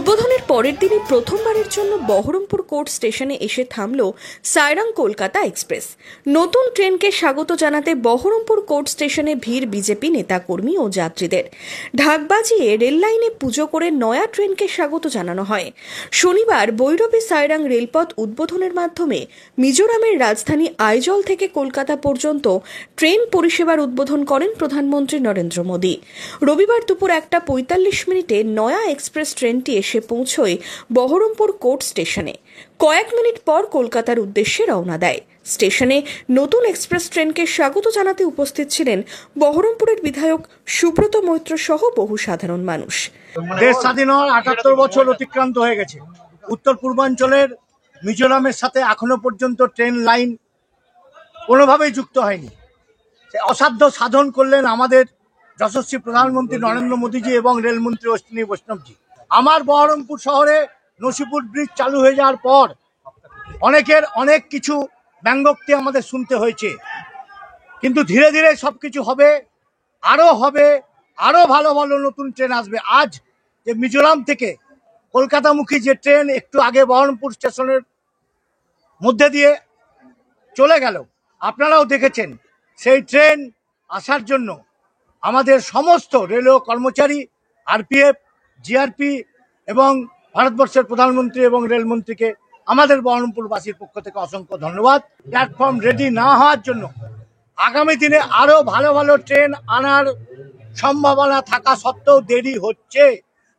উদ্বোধনের পরের দিনই প্রথমবারের জন্য বহরমপুর কোর্ট স্টেশনে এসে থামল সাইরাং কলকাতা এক্সপ্রেস। নতুন ট্রেনকে স্বাগত জানাতে বহরমপুর কোর্ট স্টেশনে ভিড় বিজেপি নেতাকর্মী ও যাত্রীদের। ঢাক বাজিয়ে রেল লাইনে পুজো করে নয়া ট্রেনকে স্বাগত জানানো হয়। শনিবার বৈরবী সাইরাং রেলপথ উদ্বোধনের মাধ্যমে মিজোরামের রাজধানী আইজল থেকে কলকাতা পর্যন্ত ট্রেন পরিষেবার উদ্বোধন করেন প্রধানমন্ত্রী নরেন্দ্র মোদী। রবিবার দুপুর 1:45 নয়া এক্সপ্রেস ট্রেনটি এসে পৌঁছয় বহরমপুর কোর্ট স্টেশনে। কয়েক মিনিট পর কলকাতার উদ্দেশ্যে রওনা দেয়। স্টেশনে নতুন এক্সপ্রেস ট্রেনকে স্বাগত জানাতে উপস্থিত ছিলেন বহরমপুরের বিধায়ক সুব্রত মৈত্র সহ বহু সাধারণ মানুষ। দেশ স্বাধীন হওয়ার 78 বছর অতিক্রান্ত হয়ে গেছে। উত্তর পূর্বাঞ্চলের মিজোরামের সাথে এখনো পর্যন্ত ট্রেন লাইন কোনোভাবেই যুক্ত হয়নি। অসাধ্য সাধন করলেন আমাদের যশস্বী প্রধানমন্ত্রী নরেন্দ্র মোদীজি এবং রেলমন্ত্রী অশ্বিনী বৈষ্ণবজি। আমার বহরমপুর শহরে নসিপুর ব্রিজ চালু হয়ে যাওয়ার পর অনেকের অনেক কিছু ব্যঙ্গোক্তি আমাদের শুনতে হয়েছে, কিন্তু ধীরে ধীরে সবকিছু হবে, আরো ভালো ভালো নতুন ট্রেন আসবে। আজ যে মিজোরাম থেকে কলকাতামুখী যে ট্রেন একটু আগে বহরমপুর স্টেশনের মধ্যে দিয়ে চলে গেল, আপনারাও দেখেছেন। সেই ট্রেন আসার জন্য আমাদের সমস্ত রেলওয়ে কর্মচারী, আরপিএফ, জিআরপি এবং ভারতবর্ষের প্রধানমন্ত্রী এবং রেলমন্ত্রীকে আমাদের বহরমপুরবাসীর পক্ষ থেকে অসংখ্য ধন্যবাদ। প্ল্যাটফর্ম রেডি না হওয়ার জন্য আগামী দিনে আরো ভালো ভালো ট্রেন আনার সম্ভাবনা থাকা সত্ত্বেও দেরি হচ্ছে।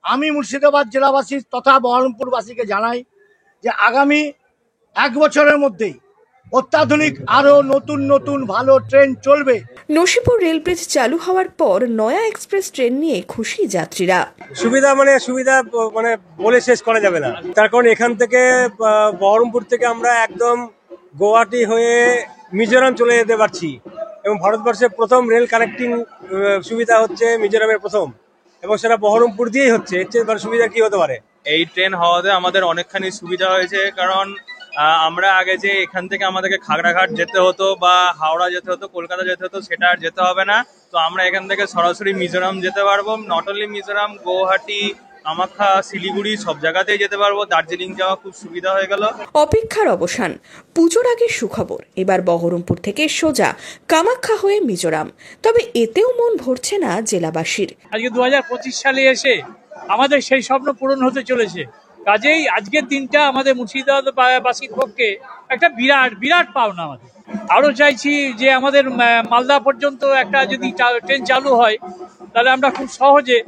আমি মুর্শিদাবাদ জেলাবাসী তথা বহরমপুরবাসীকে জানাই যে আগামী 1 বছরের মধ্যেই অত্যাধুনিক আরো নতুন ভালো ট্রেন চলবে। নসিপুর রেল ব্রিজ চালু হওয়ার পর নয়া এক্সপ্রেস ট্রেন নিয়ে খুশি যাত্রীরা। সুবিধা বলে শেষ করা যাবে না। তার কারণ এখান থেকে বহরমপুর থেকে আমরা একদম গুয়াহাটি হয়ে মিজোরাম চলে যেতে পারছি, এবং ভারতবর্ষের প্রথম রেল কানেক্টিং সুবিধা হচ্ছে মিজোরামের প্রথম, এবং সেটা বহরমপুর দিয়েই হচ্ছে। এর চেয়ে সুবিধা কি হতে পারে? এই ট্রেন হওয়াতে আমাদের অনেকখানি সুবিধা হয়েছে, কারণ আমরা আগে যে এখান থেকে আমাদেরকে খাগড়াঘাট যেতে হতো বা হাওড়া যেতে হতো, কলকাতা যেতে হতো, সেটা আর যেতে হবে না। তো আমরা এখান থেকে সরাসরি মিজোরাম যেতে পারবো। নট অনলি মিজোরাম, গুয়াহাটি, কামাখ্যা, শিলিগুড়ি সব জায়গাতেই যেতে পারবো। দার্জিলিং যাওয়া খুব সুবিধা হয়ে গেল। অপেক্ষার অবসান। পুজোর আগে সুখবর, এবার বহরমপুর থেকে সোজা কামাখ্যা হয়ে মিজোরাম। তবে এতেও মন ভরছে না জেলাবাসীর। আজকে 2025 সালে এসে আমাদের সেই স্বপ্ন পূরণ হতে চলেছে। কাজেই আজকের দিনটা আমাদের মুর্শিদাবাদবাসীর পক্ষে একটা বিরাট পাওনা। আমাদের আরো চাইছি যে আমাদের মালদা পর্যন্ত একটা যদি ট্রেন চালু হয়, তাহলে আমরা খুব সহজে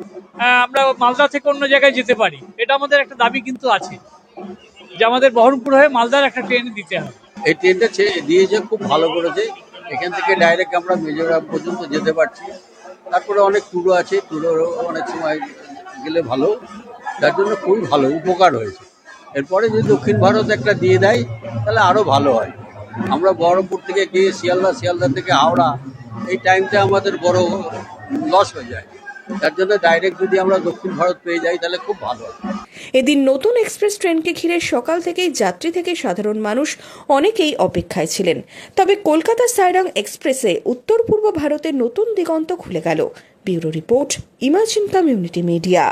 আমরা মালদা থেকে অন্য জায়গায় যেতে পারি। এটা আমাদের একটা দাবি কিন্তু আছে যে আমাদের বহরমপুর হয়ে মালদার একটা ট্রেন দিতে হবে। এই ট্রেনটা দিয়েছে, খুব ভালো করেছে। এখান থেকে ডাইরেক্ট আমরা মিজোরাম পর্যন্ত যেতে পারছি। তারপরে অনেক ট্যুরও আছে, ট্যুরও অনেক সময় গেলে ভালো, তার জন্য খুবই ভালো উপকার হয়েছে। এরপরে যদি দক্ষিণ ভারত একটা দিয়ে দেয় তাহলে আরও ভালো হয়। আমরা বহরমপুর থেকে গিয়ে শিয়ালদা থেকে হাওড়া, এই টাইমটা আমাদের বড় লস হয়ে যায়। তার জন্য ডাইরেক্ট যদি আমরা দক্ষিণ ভারত পেয়ে যাই তাহলে খুব ভালো হয়। এদিন নতুন এক্সপ্রেস ট্রেনকে ঘিরে সকাল থেকেই যাত্রী থেকে সাধারণ মানুষ অনেকেই অপেক্ষায় ছিলেন। তবে কলকাতা সাইরাং এক্সপ্রেসে উত্তর পূর্ব ভারতের নতুন দিগন্ত খুলে গেল। Bureau report, imagine community media.